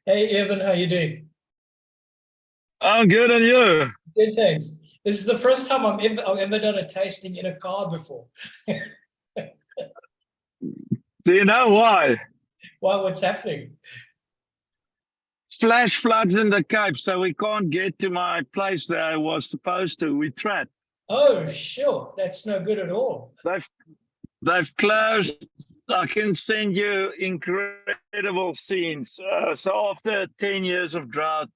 Hey, Eben, how you doing? I'm good, and you? Good, thanks. This is the first time I've ever done a tasting in a car before. Do you know why? Wow, what's happening? Flash floods in the Cape, so we can't get to my place that I was supposed to. We trapped. Oh, sure. That's no good at all. They've closed. I can send you incredible scenes. So after 10 years of drought,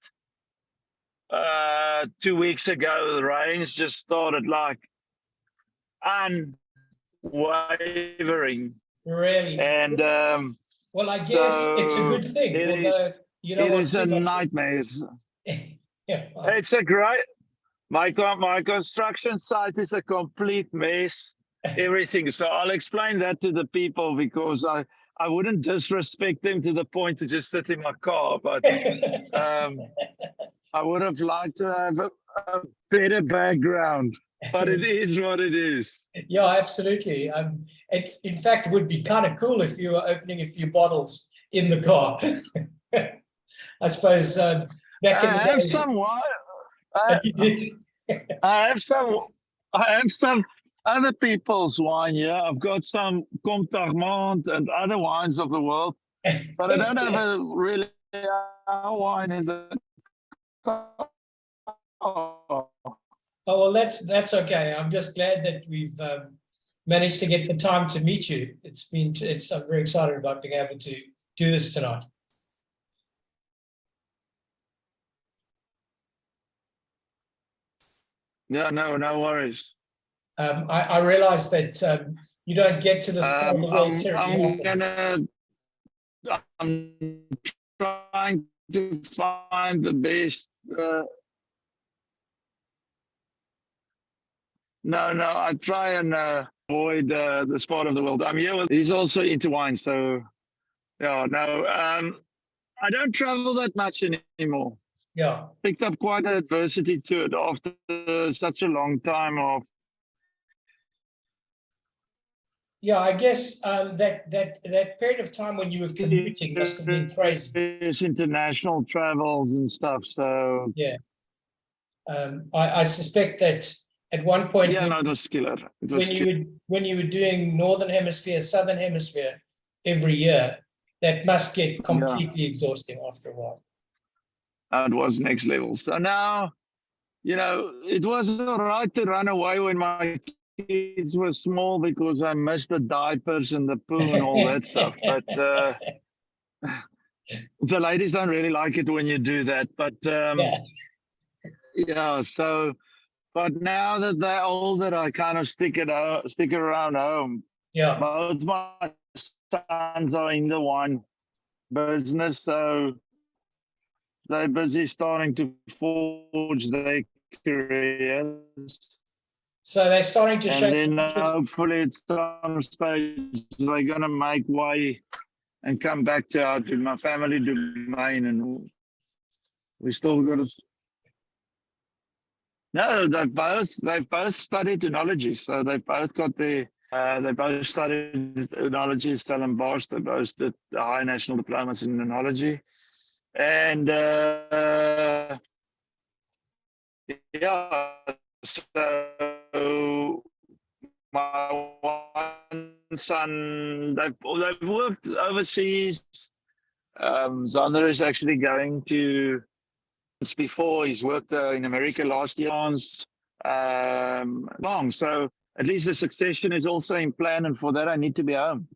2 weeks ago, the rains just started like unwavering. Really? And well, I guess it's a good thing, although you don't it want is too a much. nightmare. Yeah. It's a great. My construction site is a complete mess. Everything. So I'll explain that to the people because I wouldn't disrespect them to the point to just sit in my car, but I would have liked to have a better background. But it is what it is. Yeah, absolutely. In fact, it would be kind of cool if you were opening a few bottles in the car. I suppose back in the I have days. some wine. I have some other people's wine here. I've got some Comte d'Armand and other wines of the world, but I don't have a really wine in the. Oh, well, that's okay. I'm just glad that we've managed to get the time to meet you. I'm very excited about being able to do this tonight. Yeah, no worries. I realize that you don't get to this part of the world terribly often. I'm trying to find the best. No, I try and avoid this part of the world. I'm here with. He's also into wine, so yeah. No, I don't travel that much anymore. Yeah, picked up quite an adversity to it after such a long time of. Yeah, I guess that period of time when you were commuting must have been crazy. International travels and stuff. So yeah, I suspect that at one point, yeah, no, it was killer. when you were doing Northern Hemisphere, Southern Hemisphere every year, that must get completely exhausting after a while. It was next level. So now, it was all right to run away when my kids were small because I missed the diapers and the poo and all that stuff. But the ladies don't really like it when you do that. But yeah, so, but now that they're older, I kind of stick around home. Yeah. Both my sons are in the wine business, so they're busy starting to forge their careers. So they're starting to show. And then hopefully at some stage they're going to make way and come back to my family domain, and we still got to. No, they've both studied enology, so they both got their. They both studied enology, Stellenbosch. They both did the high national diplomas in enology, and yeah. So my one son, they've worked overseas. Zander is actually going to. Before he's worked in America last year. Long, so at least the succession is also in plan, and for that I need to be home.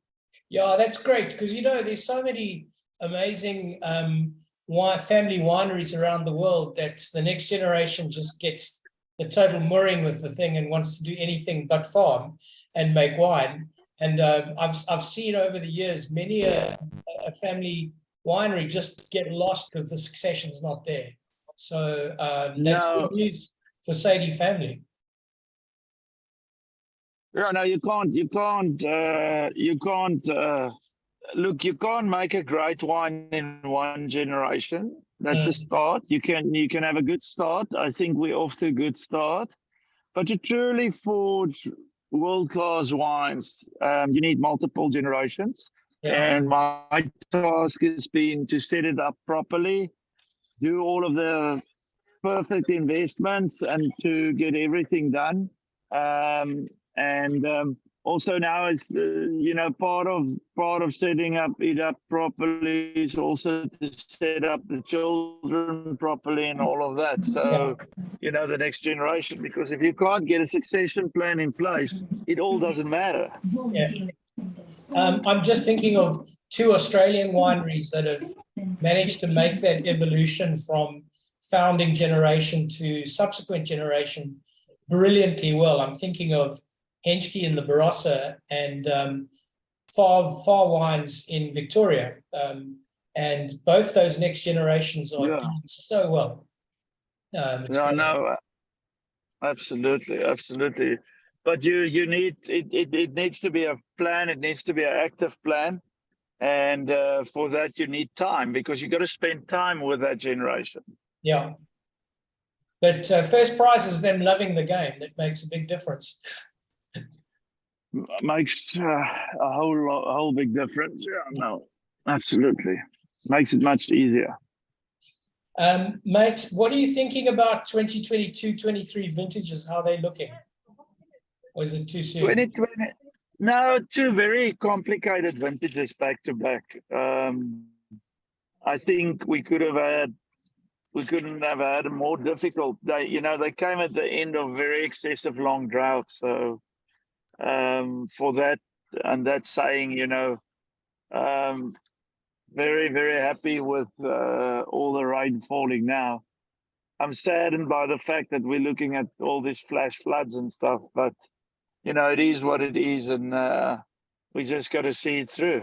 Yeah, that's great because there's so many amazing family wineries around the world that the next generation just gets the total mooring with the thing and wants to do anything but farm and make wine. And I've seen over the years many a family winery just get lost because the succession's not there. So that's good news for Sadie family. Yeah, no, you can't. Look, you can't make a great wine in one generation. That's the start. You can have a good start. I think we're off to a good start. But to truly forge world-class wines, you need multiple generations. Yeah. And my task has been to set it up properly, do all of the perfect investments, and to get everything done. Also now it's part of setting it up properly is also to set up the children properly and all of that. So the next generation, because if you can't get a succession plan in place, it all doesn't matter. Yeah. I'm just thinking of 2 Australian wineries that have managed to make that evolution from founding generation to subsequent generation brilliantly well. I'm thinking of Henschke in the Barossa and Far Wines in Victoria. And both those next generations are doing so well. Absolutely. But you need it needs to be a plan. It needs to be an active plan, and for that you need time, because you got to spend time with that generation. Yeah. But first prize is them loving the game. That makes a big difference. Makes a whole big difference. Yeah, no, absolutely. Makes it much easier. Mate, what are you thinking about 2022-23 vintages? How are they looking? Or is it too soon? 2020, no, 2 very complicated vintages back to back. I think we couldn't have had a more difficult. They came at the end of very excessive long drought. So for that, and that's saying, very, very happy with all the rain falling now. I'm saddened by the fact that we're looking at all these flash floods and stuff, but it is what it is, and we just got to see it through.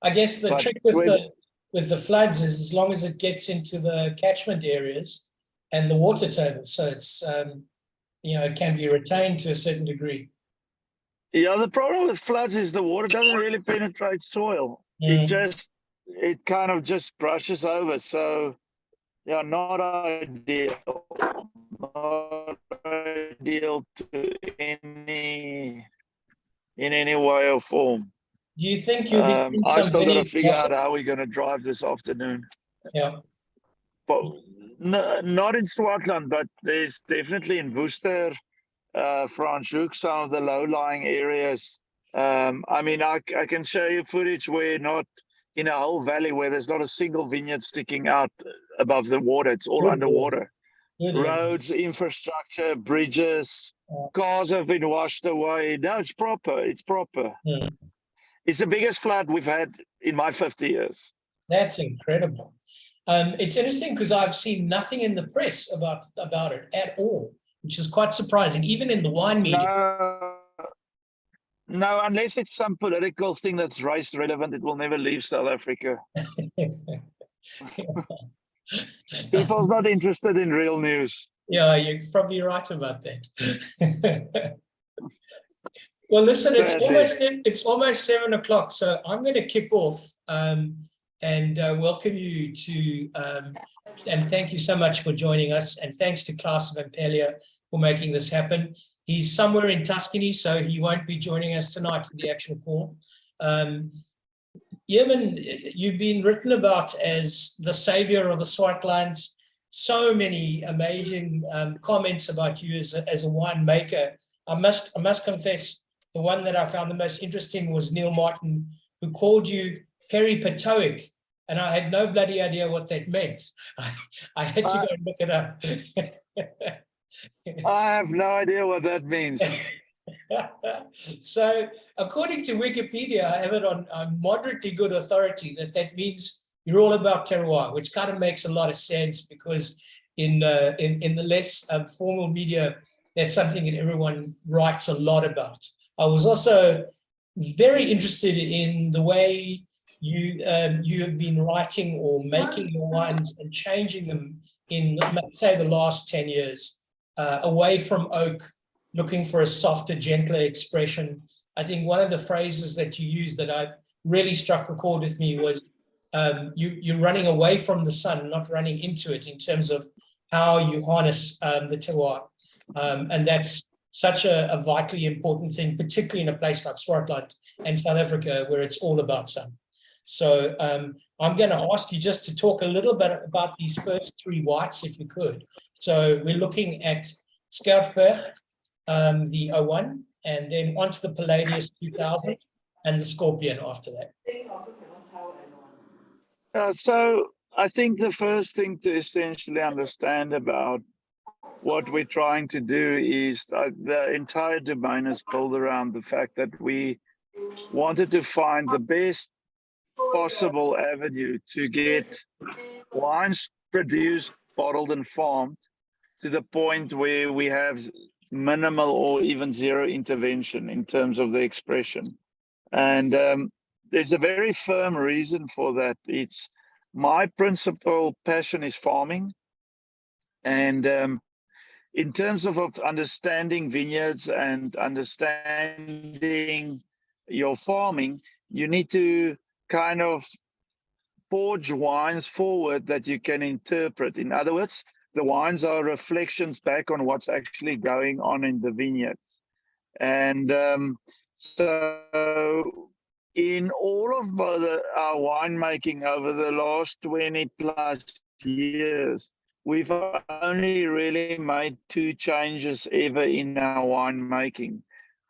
I guess the trick with the floods is as long as it gets into the catchment areas and the water table, so it's it can be retained to a certain degree. Yeah, the problem with floods is the water doesn't really penetrate soil. It kind of just brushes over. So not ideal. Not ideal in any way or form. Do you think you'll be I still got to figure out how we're going to drive this afternoon. Yeah. But not in Swartland, but there's definitely in Worcester, Franschhoek, some of the low-lying areas. I can show you footage where not in a whole valley where there's not a single vineyard sticking out above the water. It's all underwater. Roads, infrastructure, bridges, cars have been washed away. No, it's proper. It's proper. Yeah. It's the biggest flood we've had in my 50 years. That's incredible. It's interesting because I've seen nothing in the press about it at all, which is quite surprising, even in the wine media. No, unless it's some political thing that's race relevant, it will never leave South Africa. People's not interested in real news. Yeah, you're probably right about that. Well, listen, it's almost 7 o'clock, so I'm going to kick off and welcome you to, and thank you so much for joining us, and thanks to Klaus Van Pelia for making this happen. He's somewhere in Tuscany, so he won't be joining us tonight for the actual call. Eben, you've been written about as the savior of the Swartland. So many amazing comments about you as a winemaker. I must confess, the one that I found the most interesting was Neil Martin, who called you peripatoic, and I had no bloody idea what that meant. I had to go and look it up. I have no idea what that means. So, according to Wikipedia, I have it on moderately good authority that means you're all about terroir, which kind of makes a lot of sense because in the less formal media, that's something that everyone writes a lot about. I was also very interested in the way you have been writing or making your wines and changing them in, say, the last 10 years, away from oak, looking for a softer, gentler expression. I think one of the phrases that you used that I really struck a chord with me was you're running away from the sun, not running into it, in terms of how you harness the terroir. And that's such a vitally important thing, particularly in a place like Swartland and South Africa, where it's all about sun. So I'm going to ask you just to talk a little bit about these first three whites, if you could. So we're looking at Skurfberg, the 01, and then onto the Palladius 2000 and the Skerpion after that. So I think the first thing to essentially understand about what we're trying to do is the entire domain is built around the fact that we wanted to find the best possible avenue to get wines produced, bottled, and farmed to the point where we have minimal or even zero intervention in terms of the expression. And there's a very firm reason for that. It's my principal passion is farming. And in terms of understanding vineyards and understanding your farming, you need to kind of forge wines forward that you can interpret. In other words, the wines are reflections back on what's actually going on in the vineyards. And so in all of our winemaking over the last 20 plus years, we've only really made two changes ever in our winemaking.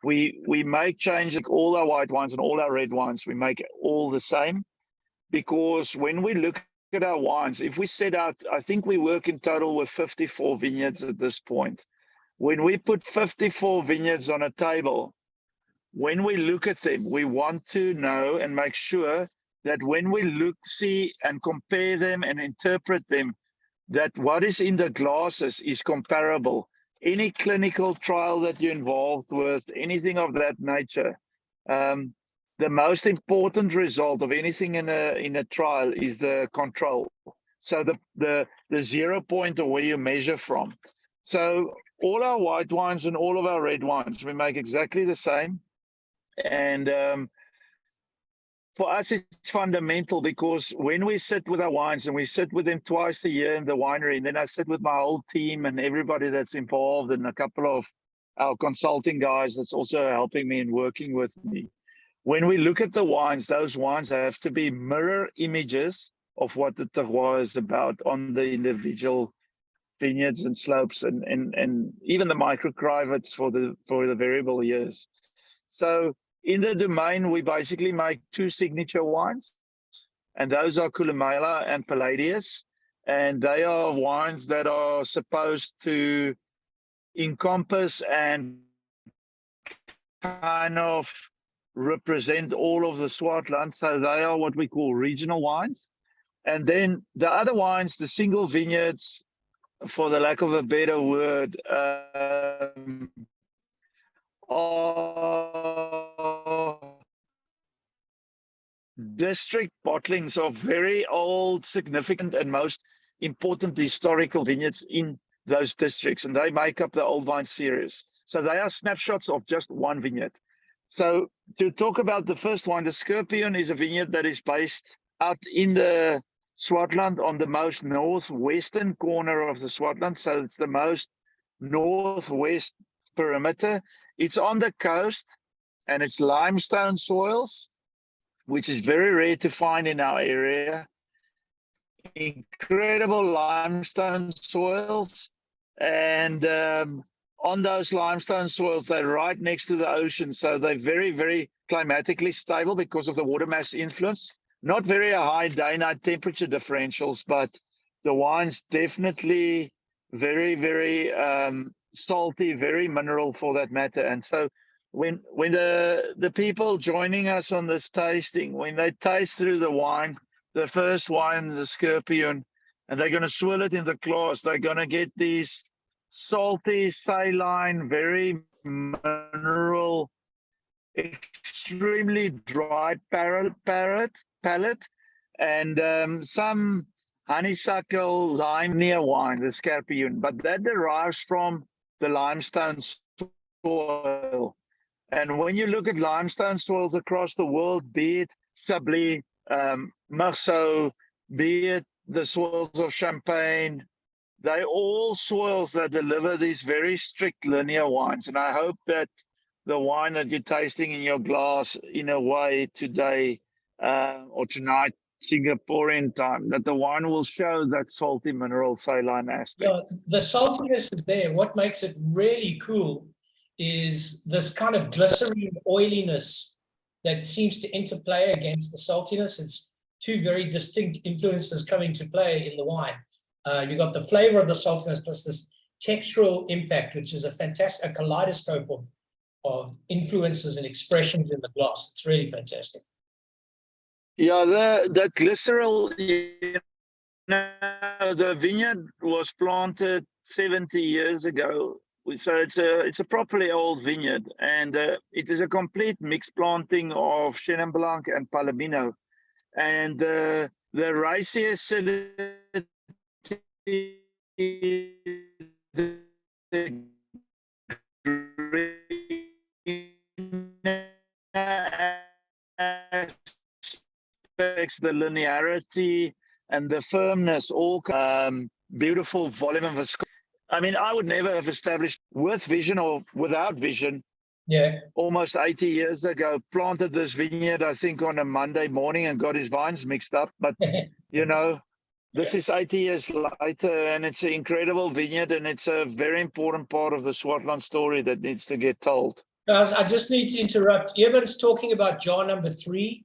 We make changes, like all our white wines and all our red wines, we make all the same. Because when we look at our wines, if we set out, I think we work in total with 54 vineyards at this point. When we put 54 vineyards on a table, when we look at them, we want to know and make sure that when we look, see, and compare them and interpret them, that what is in the glasses is comparable. Any clinical trial that you're involved with, anything of that nature, the most important result of anything in a trial is the control. So the 0 point or where you measure from. So all our white wines and all of our red wines, we make exactly the same. And for us, it's fundamental because when we sit with our wines and we sit with them twice a year in the winery, and then I sit with my whole team and everybody that's involved and a couple of our consulting guys that's also helping me and working with me. When we look at the wines, those wines have to be mirror images of what the terroir is about on the individual vineyards and slopes and even the microclimates for the variable years. So in the domain, we basically make two signature wines, and those are Collumnella and Palladius. And they are wines that are supposed to encompass and kind of represent all of the Swartland. So they are what we call regional wines. And then the other wines, the single vineyards, for the lack of a better word, are district bottlings of very old, significant, and most important historical vineyards in those districts. And they make up the Old Vine series. So they are snapshots of just one vineyard. So to talk about the first one, the Skerpion is a vineyard that is based out in the Swartland on the most northwestern corner of the Swartland. So it's the most northwest perimeter. It's on the coast and it's limestone soils, which is very rare to find in our area. Incredible limestone soils. And on those limestone soils, they're right next to the ocean. So they're very, very climatically stable because of the water mass influence. Not very high day-night temperature differentials, but the wine's definitely very, very salty, very mineral for that matter. And so when the people joining us on this tasting, when they taste through the wine, the first wine, the Skerpion, and they're going to swill it in the glass. They're going to get these salty, saline, very mineral, extremely dry palate, and some honeysuckle lime near wine, the Skerpion, but that derives from the limestone soil. And when you look at limestone soils across the world, be it Sadlie, Marceau, be it the soils of Champagne, they're all soils that deliver these very strict linear wines. And I hope that the wine that you're tasting in your glass, in a way today or tonight, Singaporean time, that the wine will show that salty mineral saline aspect. Yeah, the saltiness is there. What makes it really cool is this kind of glycerine oiliness that seems to interplay against the saltiness. It's two very distinct influences coming to play in the wine. You got the flavor of the saltiness plus this textural impact, which is a fantastic kaleidoscope of influences and expressions in the glass. It's really fantastic. Yeah, the glycerol, the vineyard was planted 70 years ago. So it's a properly old vineyard, and it is a complete mixed planting of Chenin Blanc and Palomino. And the racy acidity, the linearity and the firmness, all beautiful volume of viscosity. I mean, I would never have established with vision or without vision. Yeah. Almost 80 years ago, planted this vineyard, I think, on a Monday morning and got his vines mixed up. But, you know, this is 80 years later, and it's an incredible vineyard, and it's a very important part of the Swartland story that needs to get told. Guys, I just need to interrupt. Eben's talking about jar number 3.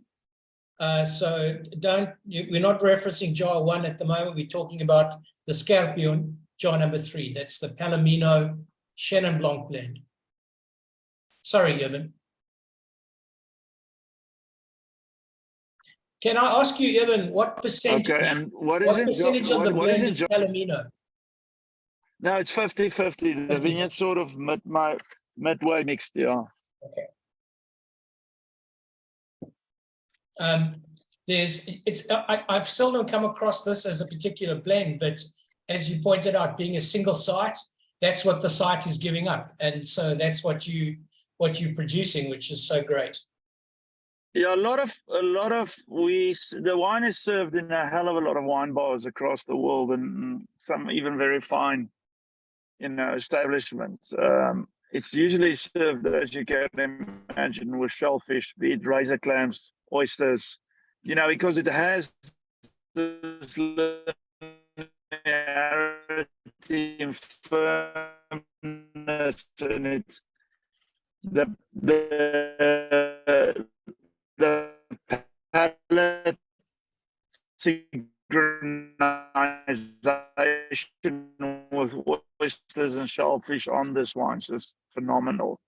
So we're not referencing jar 1 at the moment. We're talking about the Skerpion, jar number 3. That's the Palomino Chenin Blanc blend. Sorry, Eben. Can I ask you, Eben, what percentage? Okay, and what percentage of the blend is Palomino? No, it's 50-50. The vineyard sort of midway mixed, yeah. Okay. I've seldom come across this as a particular blend, but as you pointed out, being a single site, that's what the site is giving up, and so that's what you're producing, which is so great. Yeah, the wine is served in a hell of a lot of wine bars across the world, and some even very fine, establishments. It's usually served, as you can imagine, with shellfish, be it razor clams, oysters, because it has this linearity and firmness, and it's the palate synchronization with oysters and shellfish on this wine is just phenomenal.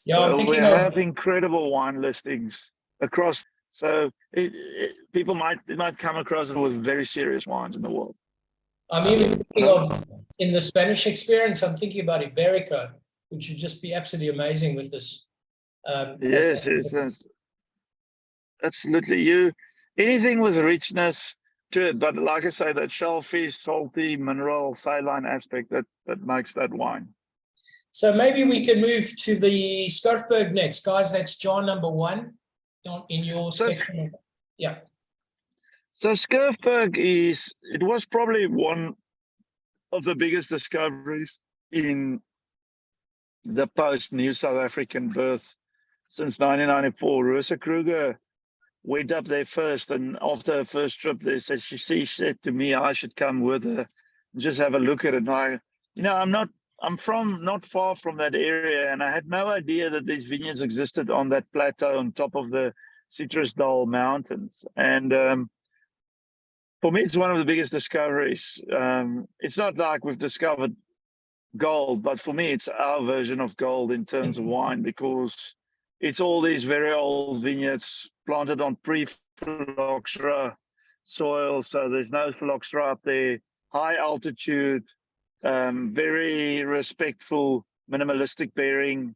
Yeah, so we have incredible wine listings across. So people might come across it with very serious wines in the world. I'm even thinking of, in the Spanish experience, I'm thinking about Iberico, which would just be absolutely amazing with this. Yes, it's absolutely. Anything with richness to it, but like I say, that shellfish, salty, mineral, saline aspect that makes that wine. So maybe we can move to the Skurfberg next, guys. That's jar number 1 in your section. Yeah. So Skurfberg was probably one of the biggest discoveries in the post-New South African birth since 1994. Rosa Kruger went up there first, and after her first trip there, she said to me I should come with her and just have a look at it. And I'm from not far from that area, and I had no idea that these vineyards existed on that plateau on top of the Citrusdal Mountains. And for me, it's one of the biggest discoveries. It's not like we've discovered gold, but for me, it's our version of gold in terms of wine, because it's all these very old vineyards planted on pre-phylloxera soil, so there's no phylloxera up there. High altitude, very respectful, minimalistic bearing,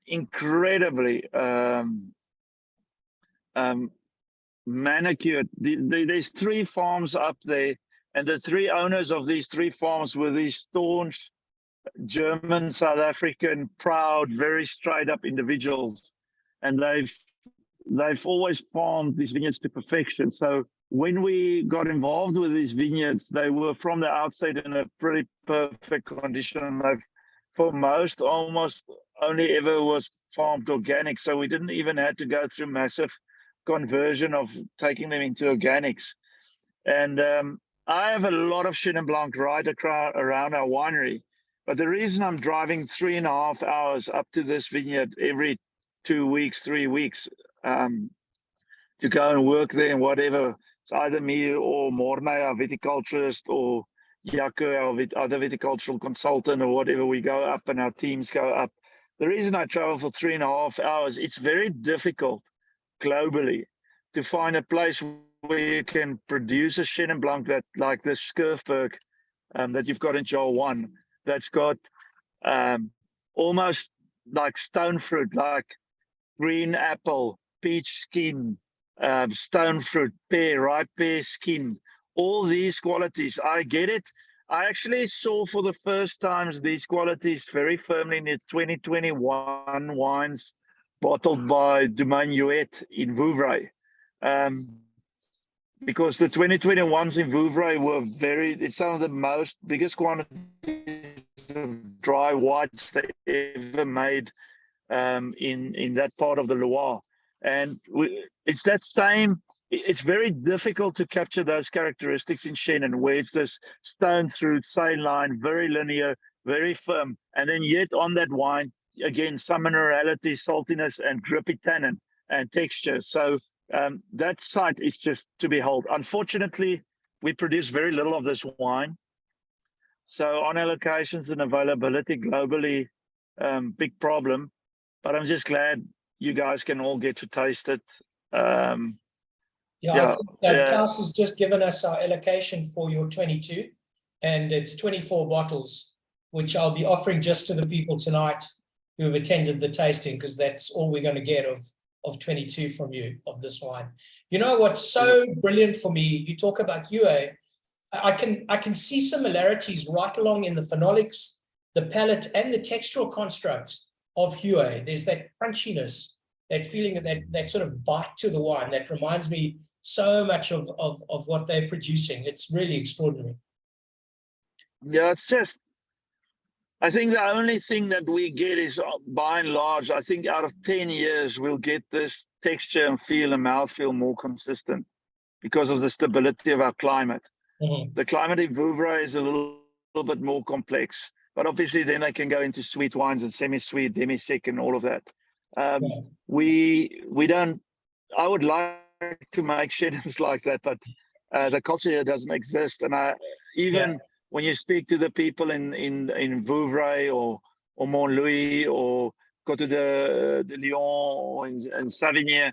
incredibly manicured. There's 3 farms up there, and the 3 owners of these 3 farms were these staunch German, South African, proud, very straight up individuals, and they've always farmed these vineyards to perfection. So when we got involved with these vineyards, they were from the outset in a pretty perfect condition. They've, for most, almost only ever was farmed organic, so we didn't even have to go through massive conversion of taking them into organics. And I have a lot of Chenin Blanc right around our winery, but the reason I'm driving 3.5 hours up to this vineyard every 2 weeks, 3 weeks, to go and work there and whatever, it's either me or Morne, our viticulturist, or Jaco, our other viticultural consultant, or whatever, we go up and our teams go up. The reason I travel for 3.5 hours, it's very difficult globally to find a place where you can produce a Chenin Blanc that, like this Skurfberg that you've got in Jar 1, that's got almost like stone fruit, like green apple, peach skin, stone fruit, pear, ripe pear skin, all these qualities. I get it. I actually saw for the first times these qualities very firmly in the 2021 wines bottled by Domaine Huet in Vouvray. Because the 2021s in Vouvray were it's some of the most biggest quantities of dry whites they ever made in that part of the Loire. And it's that same, it's very difficult to capture those characteristics in Chenin, where it's this stone through saline, very linear, very firm. And then yet on that wine, again, some minerality, saltiness, and drippy tannin and texture. So that site is just to behold. Unfortunately, we produce very little of this wine. So on allocations and availability globally, big problem. But I'm just glad you guys can all get to taste it. I think Klaus has just given us our allocation for your 22, and it's 24 bottles, which I'll be offering just to the people tonight who have attended the tasting, because that's all we're going to get of 22 from you of this wine. You know what's so brilliant for me? You talk about UA. I can see similarities right along in the phenolics, the palate, and the textural construct of Huey. There's that crunchiness, that feeling of that sort of bite to the wine that reminds me so much of what they're producing. It's really extraordinary. Yeah, it's just, I think the only thing that we get is, by and large, I think out of 10 years, we'll get this texture and feel and mouthfeel more consistent because of the stability of our climate. Mm-hmm. The climate in Vouvray is a little bit more complex, but obviously then they can go into sweet wines and semi-sweet, demi-sec and all of that. We don't, I would like to make Chenins like that, but the culture here doesn't exist. And when you speak to the people in Vouvray or Montlouis or Côte de Lyon or in Savigny,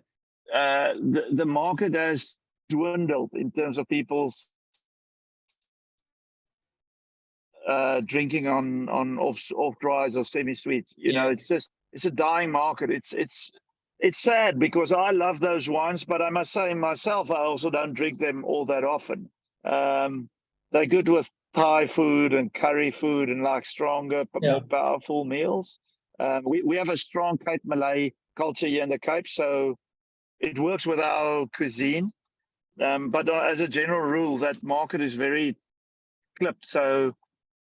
the market has dwindled in terms of people's drinking on off dries or semi-sweets. You know, it's a dying market. It's sad because I love those wines, but I must say myself, I also don't drink them all that often. They're good with Thai food and curry food and like stronger, but more powerful meals. We have a strong Cape Malay culture here in the Cape, so it works with our cuisine. But as a general rule, that market is very clipped. So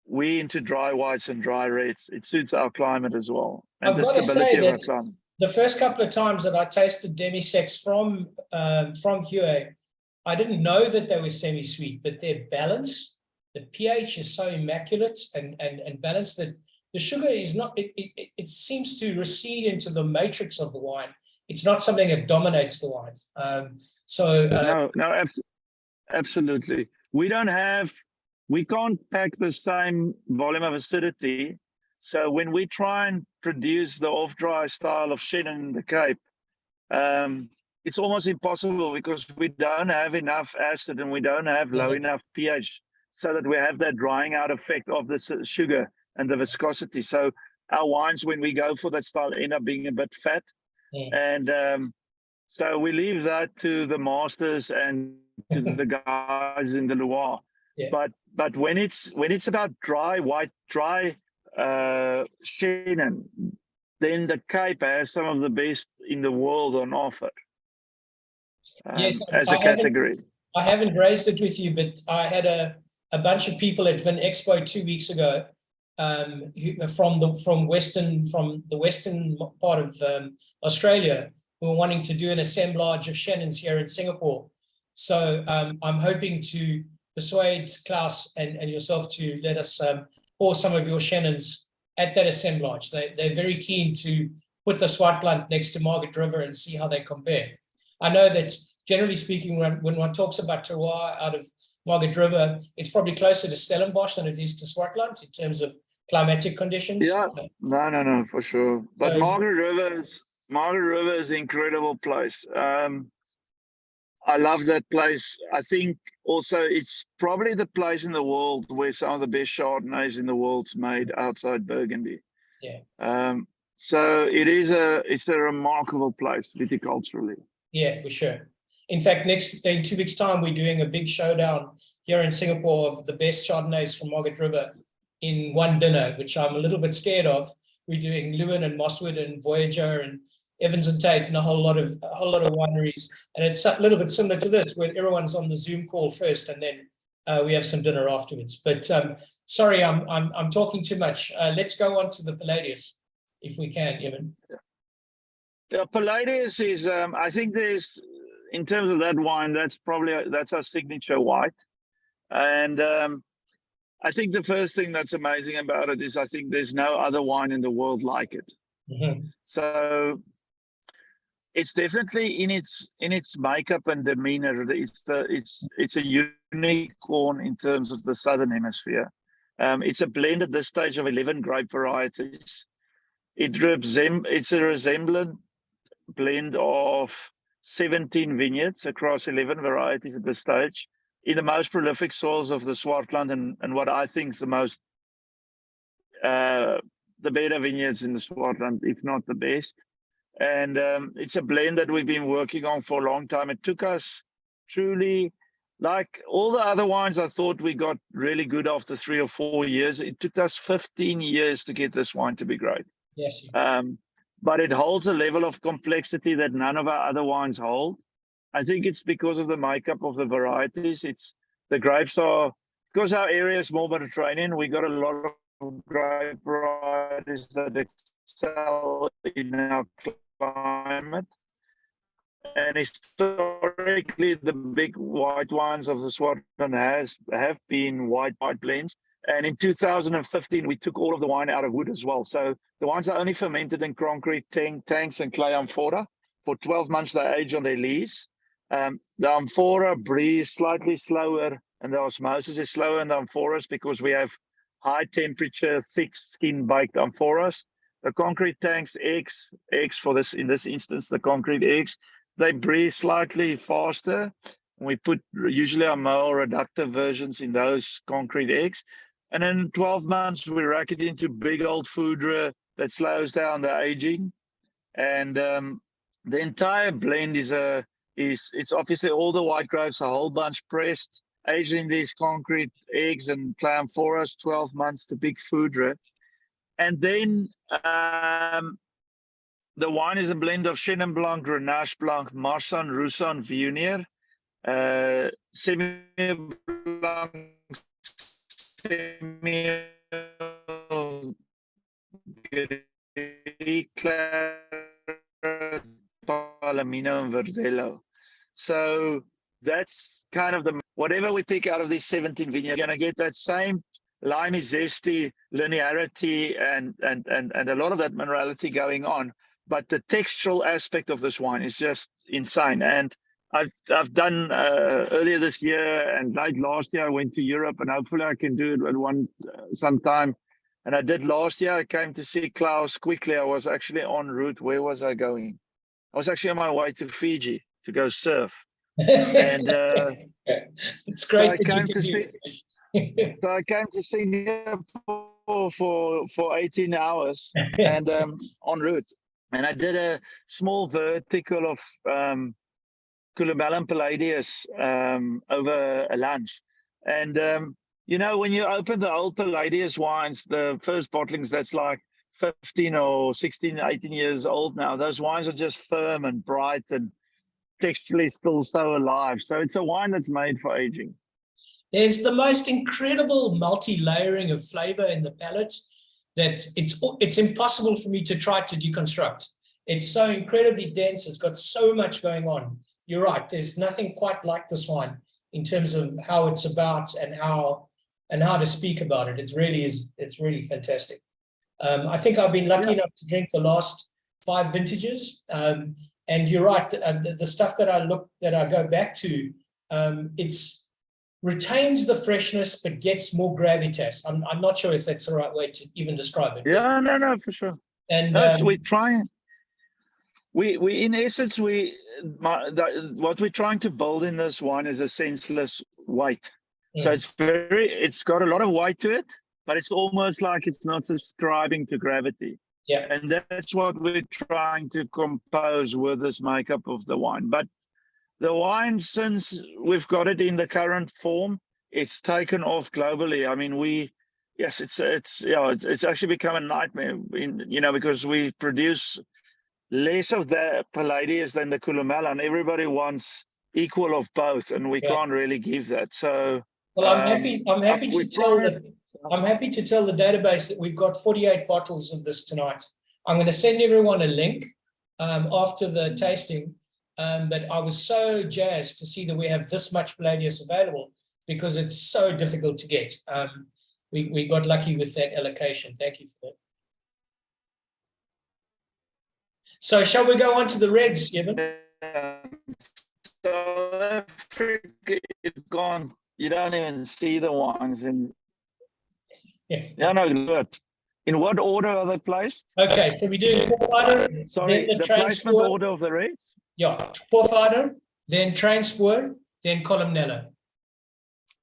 we into dry whites and dry reds. It suits our climate as well. And I've got to say that the first couple of times that I tasted demi-secs from Huey, I didn't know that they were semi-sweet, but their balance, the pH is so immaculate and balanced that the sugar is not, it seems to recede into the matrix of the wine. It's not something that dominates the wine. No, absolutely. We can't pack the same volume of acidity. So when we try and produce the off-dry style of Chenin in the Cape, it's almost impossible because we don't have enough acid and we don't have low enough pH so that we have that drying out effect of the sugar and the viscosity. So our wines, when we go for that style, end up being a bit fat. And so we leave that to the masters and to the guys in the Loire. But when it's about dry Chenin, then the Cape has some of the best in the world on offer. Yes, as a category. I haven't raised it with you, but I had a bunch of people at Vin Expo 2 weeks ago, from the western part of Australia, who are wanting to do an assemblage of Chenins here in Singapore. So I'm hoping to persuade Klaus and yourself to let us pour some of your Chenins at that assemblage. They're very keen to put the Swart Blanc next to Margaret River and see how they compare. I know that generally speaking, when one talks about terroir out of Margaret River, it's probably closer to Stellenbosch than it is to Swartland in terms of climatic conditions. Yeah, no, for sure. But So, Margaret River is an incredible place. I love that place. I think also it's probably the place in the world where some of the best Chardonnays in the world's made outside Burgundy. Yeah. So it's a remarkable place viticulturally. Yeah, for sure. In fact, in 2 weeks' time, we're doing a big showdown here in Singapore of the best Chardonnays from Margaret River in one dinner, which I'm a little bit scared of. We're doing Lewin and Mosswood and Voyager and Evans and Tate and a whole lot of wineries, and it's a little bit similar to this, where everyone's on the Zoom call first, and then we have some dinner afterwards. But sorry, I'm talking too much. Let's go on to the Palladius, if we can, Eben. The Palladius is, I think there's, in terms of that wine, that's our signature white, and I think the first thing that's amazing about it is I think there's no other wine in the world like it. So it's definitely in its makeup and demeanor. It's a unicorn in terms of the Southern Hemisphere. It's a blend at this stage of 11 grape varieties. It's a resemblant blend of 17 vineyards across 11 varieties at this stage in the most prolific soils of the Swartland and what I think is the most the better vineyards in the Swartland, if not the best. And it's a blend that we've been working on for a long time. It took us truly, like all the other wines, I thought we got really good after 3 or 4 years. It took us 15 years to get this wine to be great. Yes. But it holds a level of complexity that none of our other wines hold. I think it's because of the makeup of the varieties. The grapes are, because our area is more Mediterranean, we got a lot of grape varieties that excel in our climate. And historically, the big white wines of the Swartland have been white blends. And in 2015, we took all of the wine out of wood as well. So the wines are only fermented in concrete tanks and clay amphora. For 12 months, they age on their lees. The amphora breathes slightly slower, and the osmosis is slower in the amphoras because we have high temperature, thick skin baked amphoras. The concrete tanks, eggs for this, in this instance, the concrete eggs, they breathe slightly faster. We put usually our more reductive versions in those concrete eggs. And in 12 months, we rack it into big old foudre that slows down the aging. And the entire blend it's obviously all the white grapes, a whole bunch pressed, aged in these concrete eggs and clay amphoras, 12 months to big foudre. And then the wine is a blend of Chenin Blanc, Grenache Blanc, Marsanne, Roussanne, Viognier, Semi-Blanc, Palomino, and Verdelho. So that's kind of whatever we pick out of these 17 vineyards, you're going to get that same limey, zesty, linearity, and a lot of that minerality going on. But the textural aspect of this wine is just insane. And I've done earlier this year and late last year, I went to Europe, and hopefully I can do it at sometime. And I did last year. I came to see Klaus quickly. I was actually en route. Where was I going? I was actually on my way to Fiji to go surf. And It's great so that you can do. so I came to Singapore for 18 hours and en route. And I did a small vertical of Collumnella and Palladius over a lunch. And, you know, when you open the old Palladius wines, the first bottlings, that's like 15 or 16, 18 years old now. Those wines are just firm and bright and texturally still so alive. So it's a wine that's made for aging. There's the most incredible multi-layering of flavor in the palate that it's impossible for me to try to deconstruct. It's so incredibly dense. It's got so much going on. You're right. There's nothing quite like this wine in terms of how it's about and how to speak about it. It's really fantastic. I think I've been lucky enough to drink the last 5 vintages. And you're right. The stuff that I go back to, it's retains the freshness but gets more gravitas. I'm not sure if that's the right way to even describe it. Yeah, no, for sure. And so we try. We in essence what we're trying to build in this wine is a senseless white. So it's got a lot of white to it, but it's almost like it's not subscribing to gravity. Yeah. And that's what we're trying to compose with this makeup of the wine. But the wine, since we've got it in the current form, it's taken off globally. I mean, it's actually become a nightmare, because we produce less of the Palladius than the Collumnella, and everybody wants equal of both, and we can't really give that. So, well, I'm happy to tell the database that we've got 48 bottles of this tonight. I'm going to send everyone a link after the tasting. But I was so jazzed to see that we have this much Palladius available because it's so difficult to get. We got lucky with that allocation. Thank you for that. So shall we go on to the reds, Eben? So Africa is gone. You don't even see the wines in. Yeah, no, good. In what order are they placed? Okay, so we do Pofadder. Sorry, the placement order of the reds? Yeah, Pofadder, then Treinspoor, then Collumnella.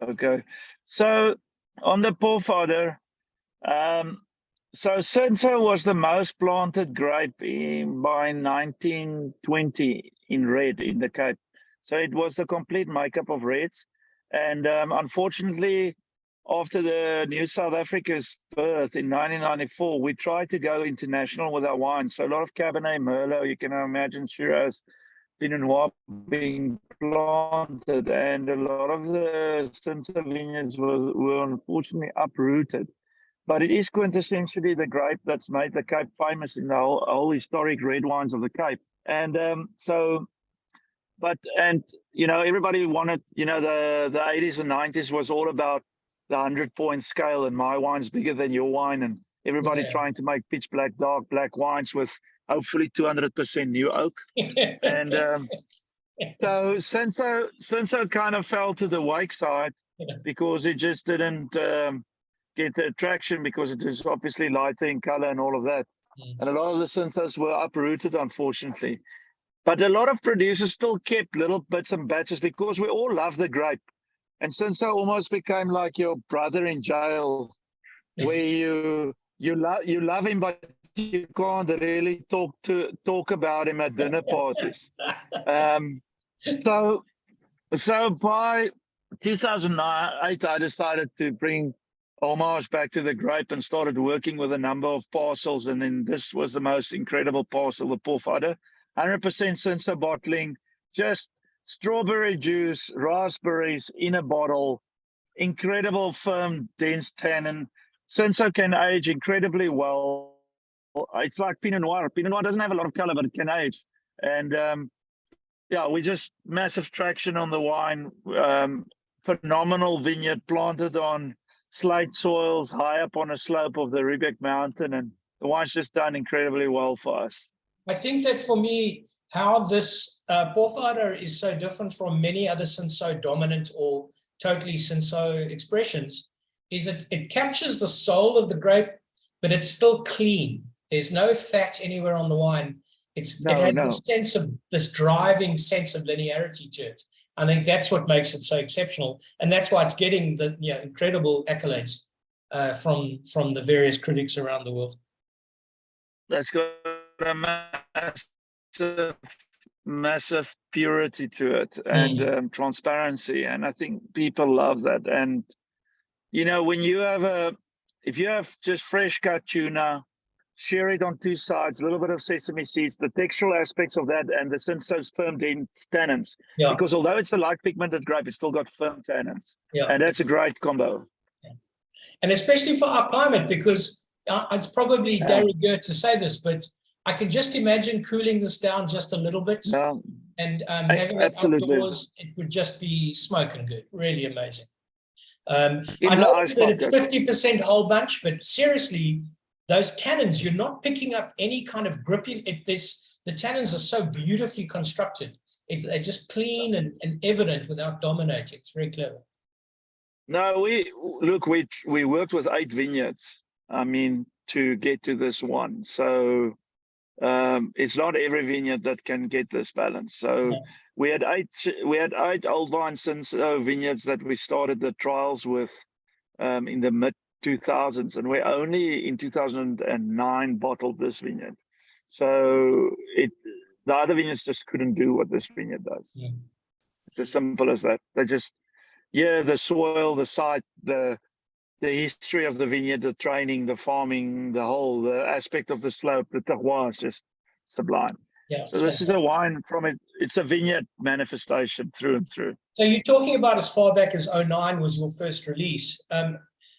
Okay, so on the Pofadder, so Cinsault was the most planted grape by 1920 in red in the Cape. So it was the complete makeup of reds. And unfortunately, after the New South Africa's birth in 1994, we tried to go international with our wine. So a lot of Cabernet, Merlot, you can imagine Shiraz, Pinot Noir being planted, and a lot of the Cinsault vineyards were unfortunately uprooted. But it is quintessentially the grape that's made the Cape famous in the whole historic red wines of the Cape. And everybody wanted, the 80s and 90s was all about the 100-point scale, and my wine's bigger than your wine, and everybody trying to make pitch black, dark black wines with hopefully 200% new oak. And so Cinsault kind of fell to the wayside because it just didn't get the attraction because it is obviously lighter in color and all of that. And a lot of the Cinsaults were uprooted, unfortunately. But a lot of producers still kept little bits and batches because we all love the grape. And Cinsault almost became like your brother in jail, where you love him, but you can't really talk about him at dinner parties. So by 2008, I decided to bring homage back to the grape and started working with a number of parcels. And then this was the most incredible parcel, the Pofadder, 100% Cinsault bottling, just strawberry juice, raspberries in a bottle, incredible firm, dense tannin. Cinsault can age incredibly well. It's like Pinot Noir. Pinot Noir doesn't have a lot of color, but it can age. And we just massive traction on the wine. Phenomenal vineyard planted on slate soils high up on a slope of the Riebeek Mountain, and the wine's just done incredibly well for us. I think that for me, how this Pofadder is so different from many other Cinsault dominant or totally Cinsault expressions is that it captures the soul of the grape, but it's still clean. There's no fat anywhere on the wine. It No, has no. this driving sense of linearity to it. I think that's what makes it so exceptional, and that's why it's getting the incredible accolades from the various critics around the world. That's got a massive purity to it and transparency, and I think people love that. And when you have if you have just fresh cut tuna, share it on two sides, a little bit of sesame seeds, the textural aspects of that, and the Cinsault's firm tannins. Yeah. Because although it's a light pigmented grape, it's still got firm tannins. Yeah. And that's a great combo. Yeah. And especially for our climate, because it's probably de rigueur to say this, but I can just imagine cooling this down just a little bit and having it outdoors, it would just be smoking good, really amazing. I know that it's 50% whole bunch, but seriously, those tannins, you're not picking up any kind of gripping. The tannins are so beautifully constructed. They're just clean and evident without dominating. It's very clever. No, we worked with 8 vineyards, to get to this one. So it's not every vineyard that can get this balance. So we had 8 old vine Cinsault vineyards that we started the trials with in the mid 2000s, and we only in 2009 bottled this vineyard. So the other vineyards just couldn't do what this vineyard does. Yeah. It's as simple as that. They just, the soil, the site, the history of the vineyard, the training, the farming, the aspect of the slope, the terroir is just sublime. Yeah, so this is a wine from it. It's a vineyard manifestation through and through. So you're talking about as far back as 2009 was your first release.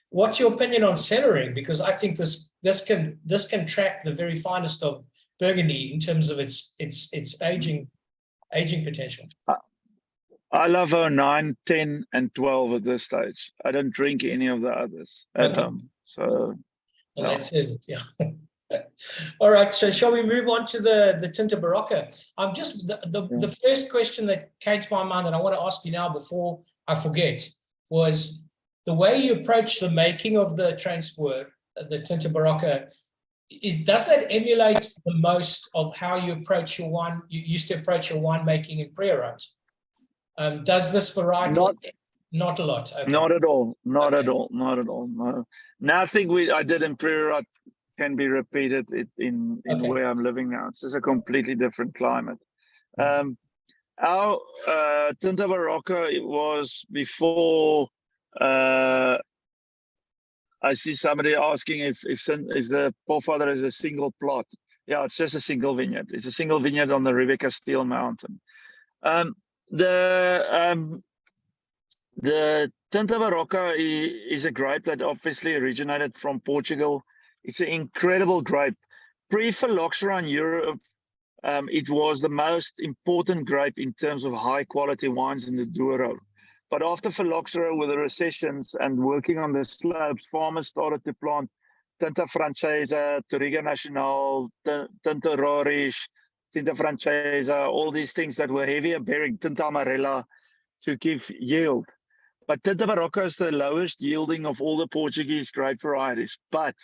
What's your opinion on cellaring? Because I think this can track the very finest of Burgundy in terms of its aging potential. I love 09, 10, and 12 at this stage. I don't drink any of the others at home. So that says it, yeah. All right, so shall we move on to the Tinto Barocca? Just the first question that came to my mind, and I want to ask you now before I forget, was the way you approach the making of the Treinspoor, the Tinto Barocca. Does that emulate the most of how you approach your wine? You used to approach your winemaking in Priorat. Does this variety? Not a lot. Okay. Not at all. Not at all. No. Nothing I did in Priorat can be repeated in where I'm living now. It's just a completely different climate. Our Tinto Barocca, it was before. I see somebody asking if the Pofadder is a single plot. Yeah, it's just a single vineyard. It's a single vineyard on the Rebecca Steel Mountain. The Tinto Barocca is a grape that obviously originated from Portugal. It's an incredible grape. Pre-phylloxera in Europe, it was the most important grape in terms of high quality wines in the Douro. But after phylloxera, with the recessions and working on the slopes, farmers started to plant Tinta Francesa, Touriga Nacional, Tinto Rorish, Tinta Francesa, all these things that were heavier bearing, Tinta Amarela, to give yield. But Tinto Barocca is the lowest yielding of all the Portuguese grape varieties, but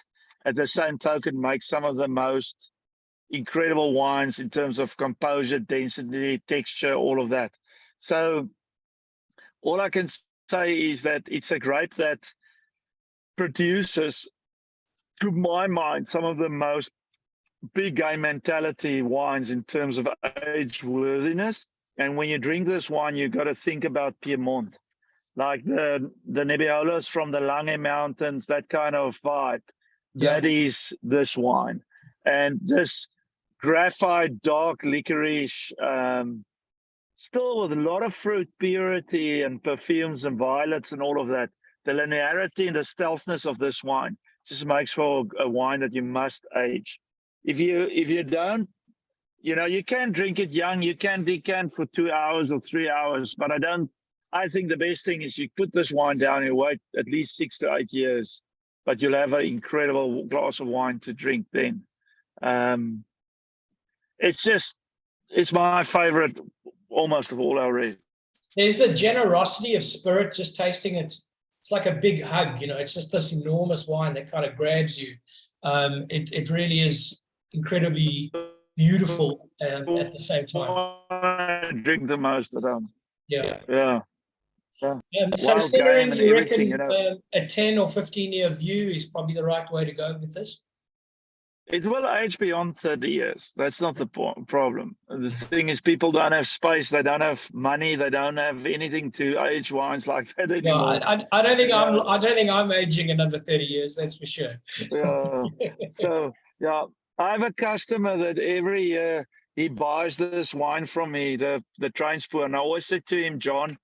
at the same token makes some of the most incredible wines in terms of composure, density, texture, all of that. So all I can say is that it's a grape that produces, to my mind, some of the most big game mentality wines in terms of age worthiness. And when you drink this wine, you've got to think about Piedmont, like the Nebbiolos from the Lange Mountains, that kind of vibe. Yeah. That is this wine. And this graphite, dark licorice, still with a lot of fruit purity and perfumes and violets and all of that. The linearity and the stealthness of this wine just makes for a wine that you must age. If you don't, you can drink it young, you can decant for 2 hours or 3 hours, but I think the best thing is you put this wine down, you wait at least 6 to 8 years, but you'll have an incredible glass of wine to drink then. It's my favorite almost of all our reds. There's the generosity of spirit, just tasting it. It's like a big hug, it's just this enormous wine that kind of grabs you. It really is incredibly beautiful at the same time. Drink the most of them. Yeah. Yeah. So Wild centering, game and you everything, reckon a 10 or 15-year view is probably the right way to go with this? It will age beyond 30 years. That's not the problem. The thing is, people don't have space. They don't have money. They don't have anything to age wines like that anymore. No, I don't think I don't think I'm aging another 30 years. That's for sure. Yeah. So yeah, I have a customer that every year he buys this wine from me, the Treinspoor, and I always said to him, John,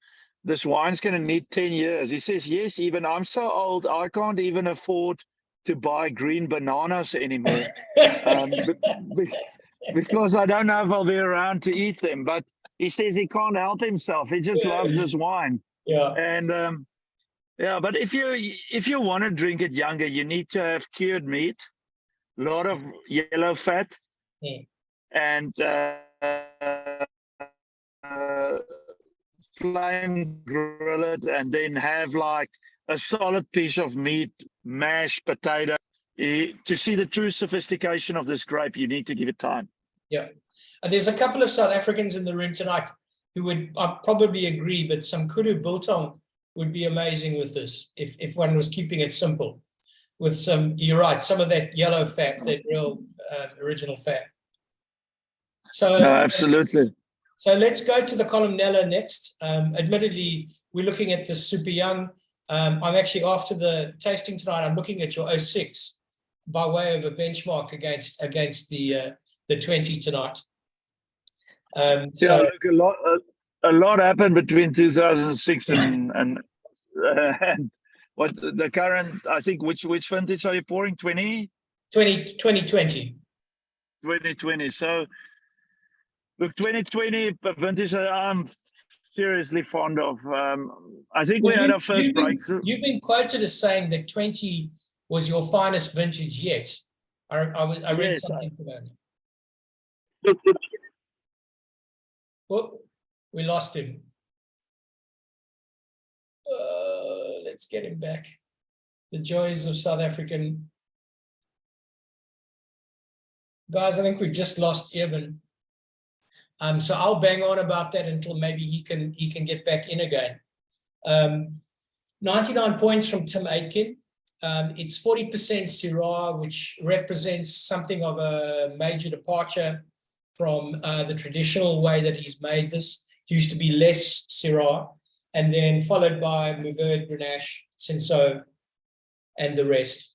this wine's going to need 10 years. He says, yes, even I'm so old, I can't even afford to buy green bananas anymore because I don't know if I'll be around to eat them. But he says he can't help himself. He just loves this wine. Yeah. And yeah, but if you want to drink it younger, you need to have cured meat, a lot of yellow fat, and flame grill it, and then have like a solid piece of meat, mashed potato. To see the true sophistication of this grape, you need to give it time. Yeah. There's a couple of South Africans in the room tonight who would probably agree, but some kudu biltong would be amazing with this if one was keeping it simple. With some, you're right, some of that yellow fat, that real original fat. So no, absolutely. So let's go to the Collumnella next. Admittedly, we're looking at this super young. I'm actually, after the tasting tonight, I'm looking at your 06 by way of a benchmark against the 20 tonight. So look, a lot happened between 2006 and what the current, I think, which vintage are you pouring? 2020. So look, 2020 vintage I'm seriously fond of. I think we had our first breakthrough. You've been quoted as saying that 20 was your finest vintage yet. I read something about it. Oh, we lost him. Let's get him back. The joys of South African. Guys, I think we've just lost Eben. So I'll bang on about that until maybe he can get back in again. 99 points from Tim Aitken. It's 40% Syrah, which represents something of a major departure from the traditional way that he's made this. It used to be less Syrah, and then followed by Mourvèdre, Grenache, Cinsault, and the rest.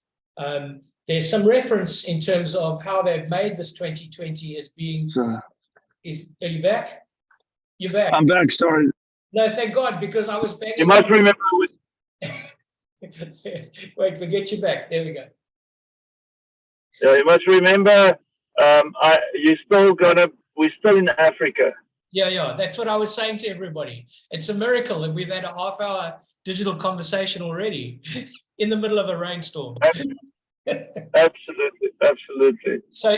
There's some reference in terms of how they've made this 2020 as being. Are you back? You're back. I'm back. Sorry. No, thank God, because I was banging. You must remember. Wait, forget you back. There we go. Yeah, you must remember. We're still in Africa. Yeah, that's what I was saying to everybody. It's a miracle that we've had a half-hour digital conversation already in the middle of a rainstorm. Absolutely. So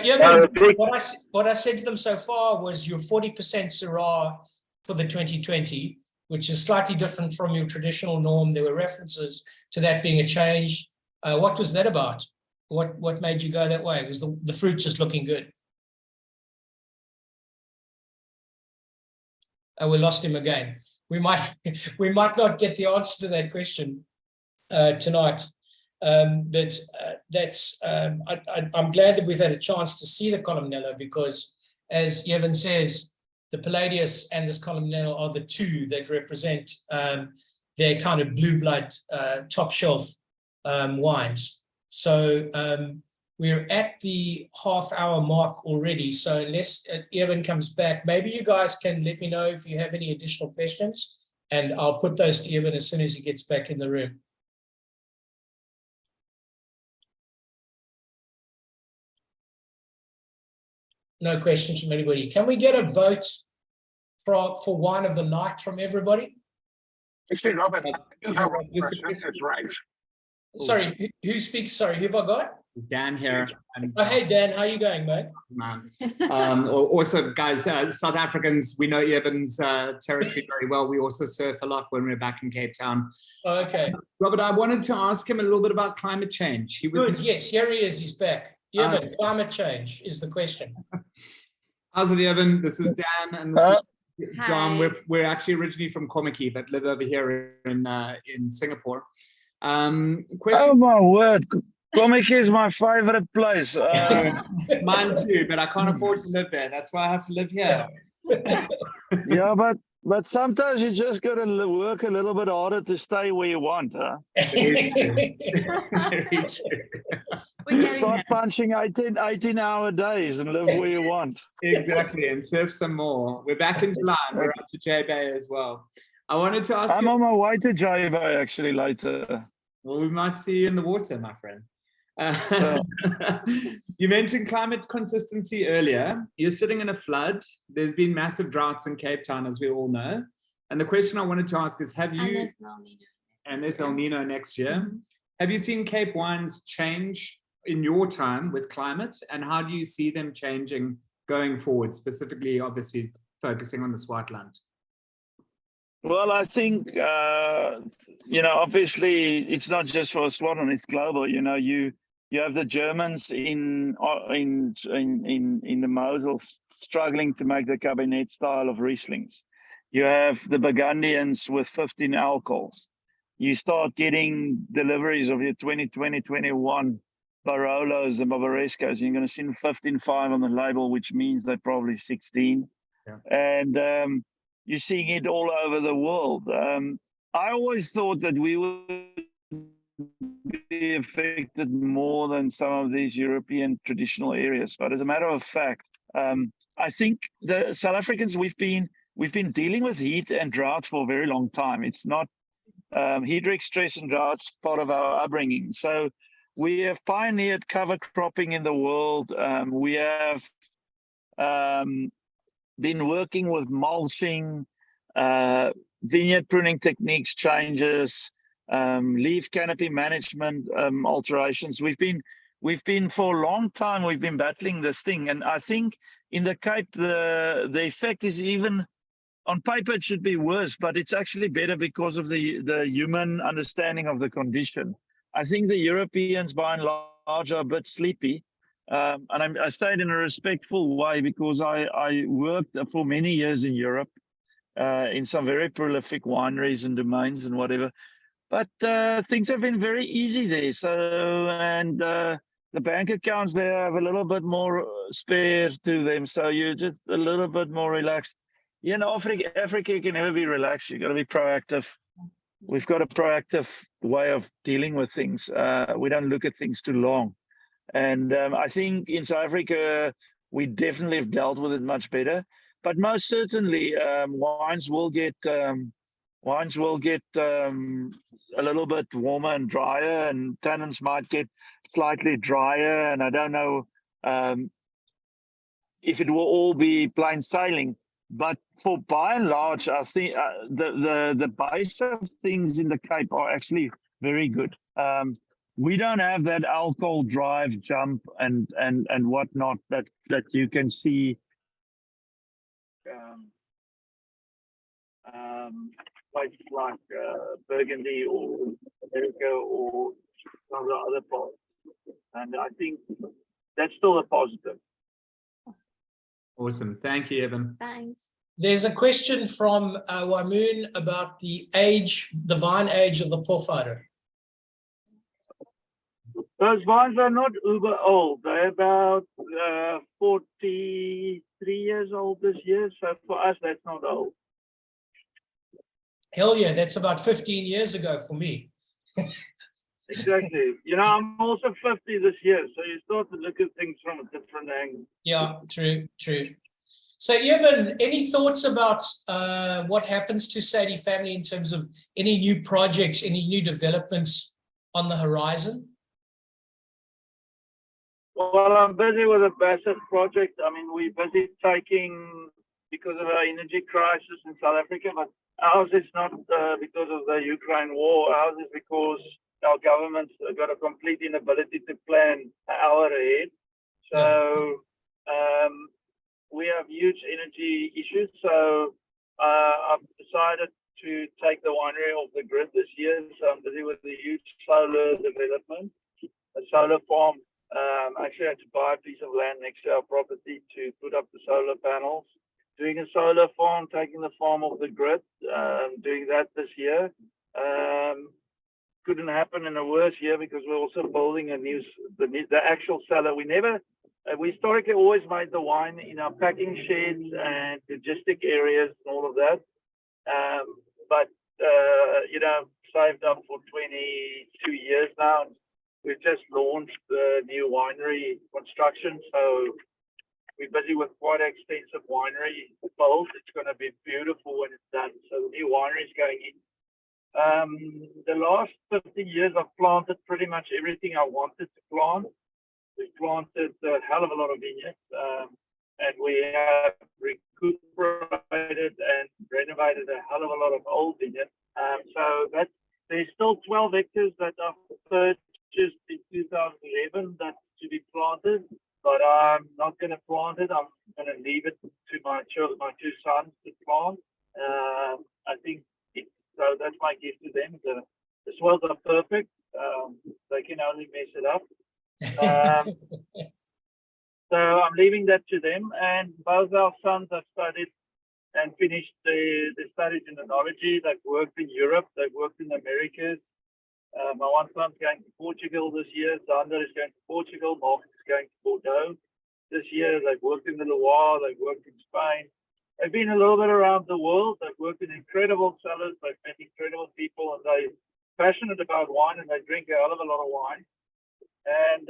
what I said to them so far was your 40% Syrah for the 2020, which is slightly different from your traditional norm. There were references to that being a change. What was that about? What made you go that way? Was the fruit just looking good? We lost him again. We might not get the answer to that question tonight. I'm glad that we've had a chance to see the Collumnella, because, as Eben says, the Palladius and this Collumnella are the two that represent their kind of blue blood top shelf wines. So we're at the half-hour mark already. So unless Eben comes back, maybe you guys can let me know if you have any additional questions, and I'll put those to Eben as soon as he gets back in the room. No questions from anybody. Can we get a vote for wine of the night from everybody? Actually, Robert, this is right. Sorry, who speaks? Sorry, who have I got? It's Dan here. Oh, hey, Dan, how you going, mate? Man. Also, guys, South Africans, we know Eben's territory very well. We also surf a lot when we're back in Cape Town. Oh, okay. Robert, I wanted to ask him a little bit about climate change. Good, yes, here he is, he's back. Eben, climate change is the question. How's it, Eben? This is Dan, and this is Dom. Hi. We're actually originally from Komaki, but live over here in Singapore. Oh Question. my word, Komaki is my favorite place. Mine too, but I can't afford to live there. That's why I have to live here. Yeah, but sometimes you just gotta work a little bit harder to stay where you want, huh? Very true. We're getting Start there. punching 18-hour days and live where you want. Exactly, and surf some more. We're back in July. We're up to J Bay as well. I wanted to ask I'm you. on my way to J Bay actually later. Well, we might see you in the water, my friend. You mentioned climate consistency earlier. You're sitting in a flood. There's been massive droughts in Cape Town, as we all know. And the question I wanted to ask is, have you, and there's El Nino next year, have you seen Cape wines change in your time with climate? And how do you see them changing going forward, specifically, obviously, focusing on the Swartland? Well, I think obviously it's not just for Swartland; it's global. You have the Germans in the Mosel struggling to make the Cabernet style of Rieslings. You have the Burgundians with 15 alcohols. You start getting deliveries of your 2020-21 Barolos and Barbarescos. You're going to see 15.5 on the label, which means they're probably 16. Yeah. And you're seeing it all over the world. I always thought that we would be affected more than some of these European traditional areas. But as a matter of fact, I think the South Africans, we've been dealing with heat and drought for a very long time. It's not hydric stress and droughts part of our upbringing. So we have pioneered cover cropping in the world. We have been working with mulching, vineyard pruning techniques changes, leaf canopy management alterations. We've been for a long time, we've been battling this thing. And I think in the Cape, the effect is even, on paper it should be worse, but it's actually better because of the human understanding of the condition. I think the Europeans by and large are a bit sleepy. And I say it in a respectful way because I worked for many years in Europe in some very prolific wineries and domains and whatever. But things have been very easy there. So, and the bank accounts there have a little bit more spare to them. So you're just a little bit more relaxed. Africa can never be relaxed. You've got to be proactive. We've got a proactive way of dealing with things. We don't look at things too long. And I think in South Africa, we definitely have dealt with it much better. But most certainly, wines will get a little bit warmer and drier, and tannins might get slightly drier. And I don't know if it will all be plain sailing. But for by and large, I think the base of things in the Cape are actually very good. We don't have that alcohol drive jump and whatnot that you can see places like Burgundy or America or some of the other parts. And I think that's still a positive. Awesome. Thank you, Eben. Thanks. There's a question from Wamoon about the vine age of the Pofadder. Those vines are not uber old. They're about 43 years old this year. So for us, that's not old. Hell yeah, that's about 15 years ago for me. Exactly. I'm also 50 this year. So you start to look at things from a different angle. Yeah, true. So Eben, any thoughts about what happens to Sadie family in terms of any new projects, any new developments on the horizon? Well, I'm busy with a massive project. I mean, we're busy taking, because of our energy crisis in South Africa, but ours is not because of the Ukraine war. Ours is because our government's got a complete inability to plan an hour ahead. So we have huge energy issues. So I've decided to take the winery off the grid this year. So I'm busy with the huge solar development, a solar farm Actually had to buy a piece of land next to our property to put up the solar panels. Doing a solar farm, taking the farm off the grid, doing that this year. Couldn't happen in a worse year because we're also building the actual cellar. We historically always made the wine in our packing sheds and logistic areas and all of that. But saved up for 22 years now. We've just launched the new winery construction, so we're busy with quite an extensive winery build. It's going to be beautiful when it's done. So the new winery is going in. The last 15 years, I've planted pretty much everything I wanted to plant. We planted a hell of a lot of vineyards, and we have recuperated and renovated a hell of a lot of old vineyards. So there's still 12 hectares that I've purchased in 2011 that's to be planted, but I'm not going to plant it. I'm going to leave it to my two sons to plant. I think so. That's my gift to them. The soils are perfect. They can only mess it up. So I'm leaving that to them. And both our sons have studied and finished the studies in enology. They've worked in Europe. They've worked in the Americas. My one son's going to Portugal this year. Sander is going to Portugal. Mark is going to Bordeaux this year. They've worked in the Loire. They've worked in Spain. They've been a little bit around the world. They've worked in incredible cellars. They've met incredible people, and they're passionate about wine, and they drink a hell of a lot of wine. And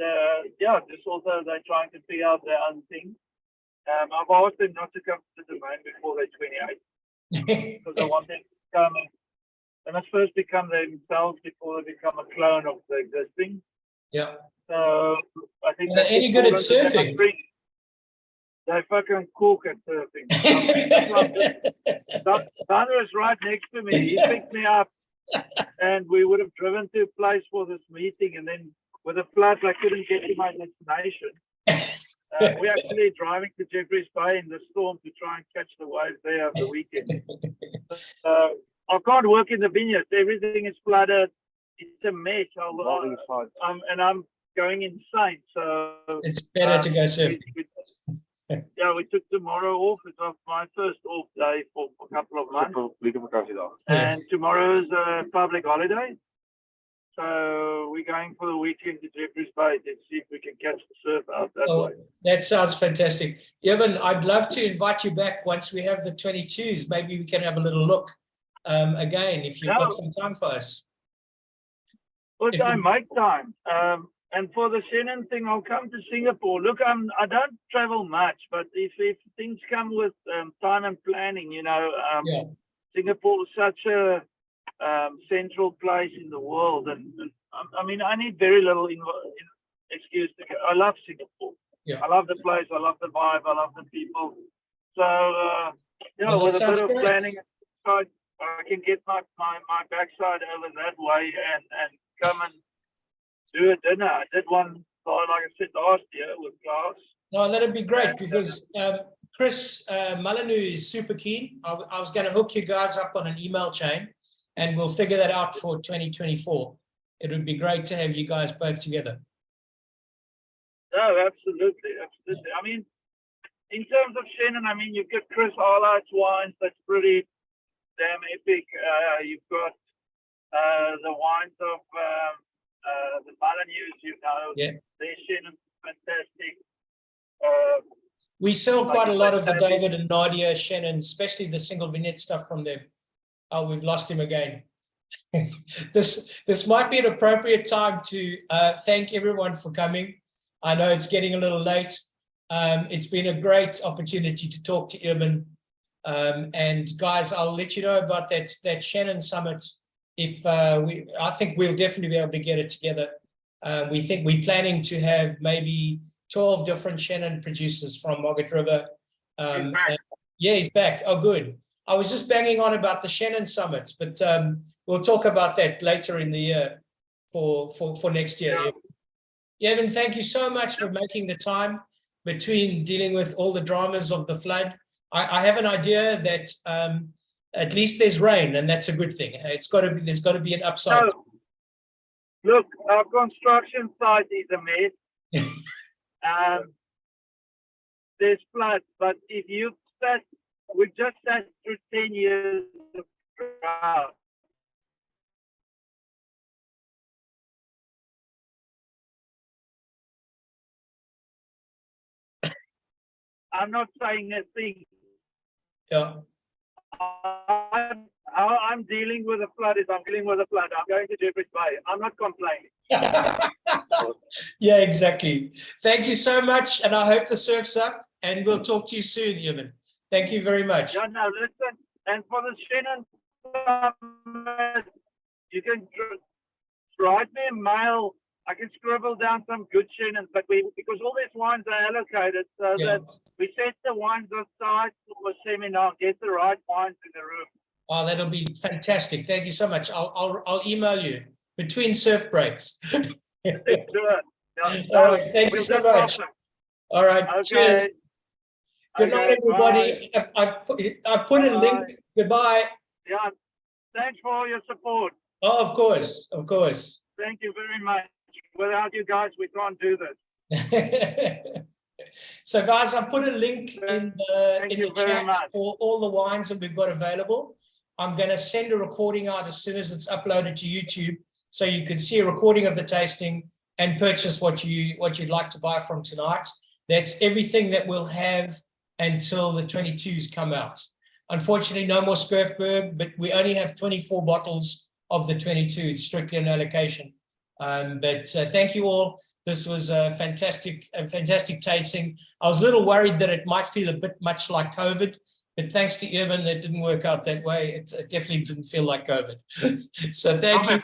just also they're trying to figure out their own thing. I've asked them not to come to the domain before they're 28 because I want them to come. They must first become themselves before they become a clone of the existing. Yeah. So I think they're any good at surfing. They fucking cook at surfing. Sander is right next to me. He picked me up, and we would have driven to a place for this meeting, and then with a flood, I couldn't get to my destination. We're actually driving to Jeffreys Bay in the storm to try and catch the waves there over the weekend. I can't work in the vineyards. Everything is flooded. It's a mess. And I'm going insane. So it's better to go surfing. We took tomorrow off. It's my first off day for a couple of months. And tomorrow is a public holiday. So we're going for the weekend to Jeffreys Bay to see if we can catch the surf out that way. That sounds fantastic. Eben, I'd love to invite you back once we have the 22s. Maybe we can have a little look again if you've got some time for us. Well, I make time. And for the Chenin thing, I'll come to Singapore. Look, I don't travel much, but if things come with time and planning, Singapore is such a central place in the world, and I mean, I need very little excuse to go. I love Singapore. I love the place. I love the vibe. I love the people. So with a bit of planning, I can get my backside over that way and come and do a dinner. I did one, like I said, last year with class. No, that'd be great because Chris Molyneux is super keen. I was going to hook you guys up on an email chain, and we'll figure that out for 2024. It would be great to have you guys both together. No, absolutely. I mean, in terms of Chenin, I mean, you've got Chris Highlights wines. That's pretty damn epic. You've got the wines of the Palladius, their Chenin, fantastic. We sell quite a lot of the David and Nadia Chenin, especially the single vineyard stuff from them. Oh, we've lost him again. This might be an appropriate time to thank everyone for coming. I know it's getting a little late. It's been a great opportunity to talk to Eben. And guys, I'll let you know about that Chenin summit. I think we'll definitely be able to get it together. We're planning to have maybe 12 different Chenin producers from Margaret River. He's back. Oh, good. I was just banging on about the Chenin summit, but we'll talk about that later in the year for next year. Eben, thank you so much for making the time between dealing with all the dramas of the flood. I have an idea that at least there's rain, and that's a good thing. There's got to be an upside. Look, our construction site is a mess. There's floods, but if you've we've just sat through 10 years of drought. I'm not saying a thing. Yeah. How I'm dealing with a flood is I'm dealing with a flood. I'm going to Jeffreys Bay. I'm not complaining. Yeah, exactly. Thank you so much, and I hope the surf's up, and we'll talk to you soon, Eben. Thank you very much. Yeah, no, listen, and for the Chenin, you can write me a mail. I can scribble down some good Chenins, but because all these wines are allocated, so that we set the wines aside for a seminar, get the right wines in the room. Oh, that'll be fantastic. Thank you so much. I'll email you between surf breaks. Let's do it. Yeah, All right. Thank you so much. All right. Okay. Cheers. Good night, everybody. I've put a link. Goodbye. Yeah. Thanks for all your support. Oh, of course. Of course. Thank you very much. Without you guys, we can't do this. So, guys, I put a link in the chat for all the wines that we've got available. I'm going to send a recording out as soon as it's uploaded to YouTube, so you can see a recording of the tasting and purchase what you'd like to buy from tonight. That's everything that we'll have until the 22s come out. Unfortunately, no more Skurfberg, but we only have 24 bottles of the 22. It's strictly an allocation. But thank you all. This was a fantastic tasting. I was a little worried that it might feel a bit much like COVID, but thanks to Eben, that didn't work out that way. It definitely didn't feel like COVID. So thank you.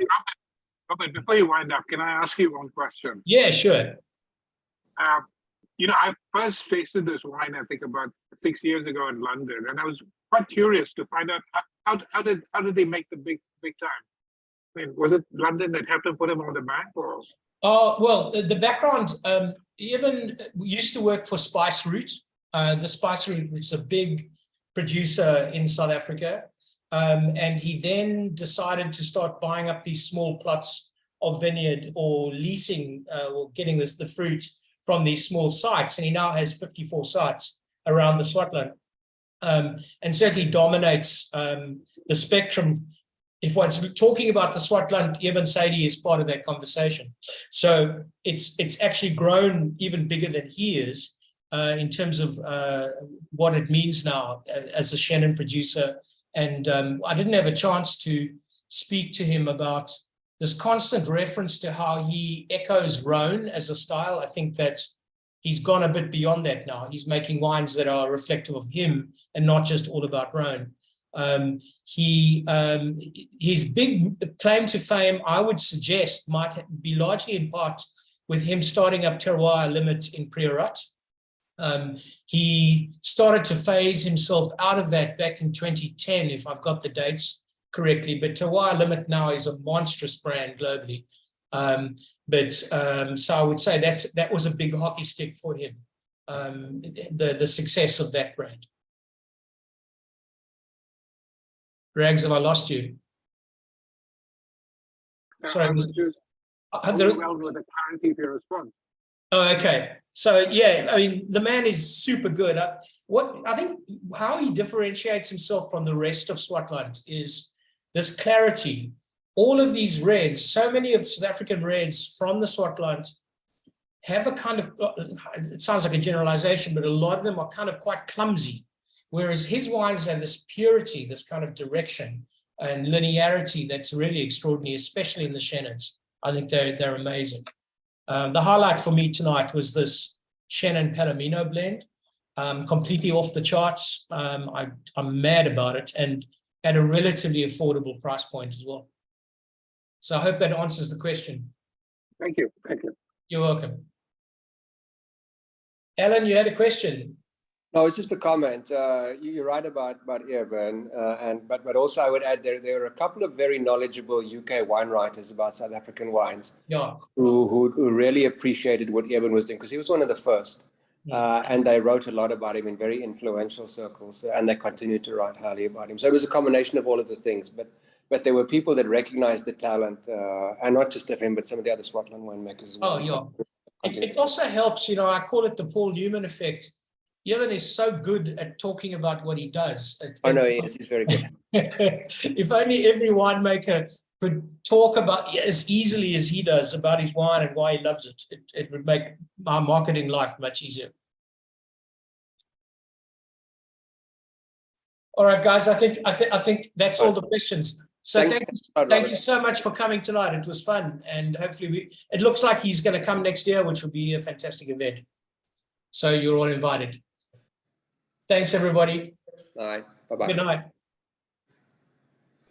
Robert, before you wind up, can I ask you one question? Yeah, sure. I first tasted this wine, I think, about 6 years ago in London, and I was quite curious to find out how did they make the big time? I mean, was it London that helped them put them on the map, or? Oh, well, the background, Eben used to work for Spice Route. The Spice Route is a big producer in South Africa. And he then decided to start buying up these small plots of vineyard or leasing or getting the fruit from these small sites. And he now has 54 sites around the Swartland. And certainly dominates the spectrum. If one's talking about the Swartland, Eben Sadie is part of that conversation. So it's actually grown even bigger than he is in terms of what it means now as a Chenin producer. And I didn't have a chance to speak to him about this constant reference to how he echoes Rhone as a style. I think that he's gone a bit beyond that now. He's making wines that are reflective of him and not just all about Rhone. His big claim to fame, I would suggest, might be largely in part with him starting up Terroir Limit in Priorat. He started to phase himself out of that back in 2010, if I've got the dates correctly, but Terroir Limit now is a monstrous brand globally. So I would say that was a big hockey stick for him, the success of that brand. Rags, have I lost you? Sorry. Well with the clarity of your response. Oh, okay. So yeah, I mean, the man is super good. I think how he differentiates himself from the rest of Swartland is this clarity. All of these reds, so many of the South African reds from the Swartland have a kind of, it sounds like a generalization, but a lot of them are kind of quite clumsy. Whereas his wines have this purity, this kind of direction and linearity that's really extraordinary, especially in the Chenins. I think they're amazing. The highlight for me tonight was this Chenin Palomino blend, completely off the charts. I'm mad about it, and at a relatively affordable price point as well. So I hope that answers the question. Thank you. Thank you. You're welcome. Alan, you had a question. No, it's just a comment. You're right about Eben, but also I would add there are a couple of very knowledgeable UK wine writers about South African wines. Yeah. Who really appreciated what Eben was doing, because he was one of the first, and they wrote a lot about him in very influential circles, and they continue to write highly about him. So it was a combination of all of the things, but there were people that recognized the talent, and not just of him, but some of the other Swartland winemakers as well. Oh, yeah. It also helps, I call it the Paul Newman effect. Eben is so good at talking about what he does. Oh no, yes, he's very good. If only every winemaker could talk about as easily as he does about his wine and why he loves it. It would make our marketing life much easier. All right, guys, I think that's all the questions. So thank you so much for coming tonight. It was fun, and hopefully it looks like he's going to come next year, which will be a fantastic event. So you're all invited. Thanks, everybody. All right. Bye-bye. Good night.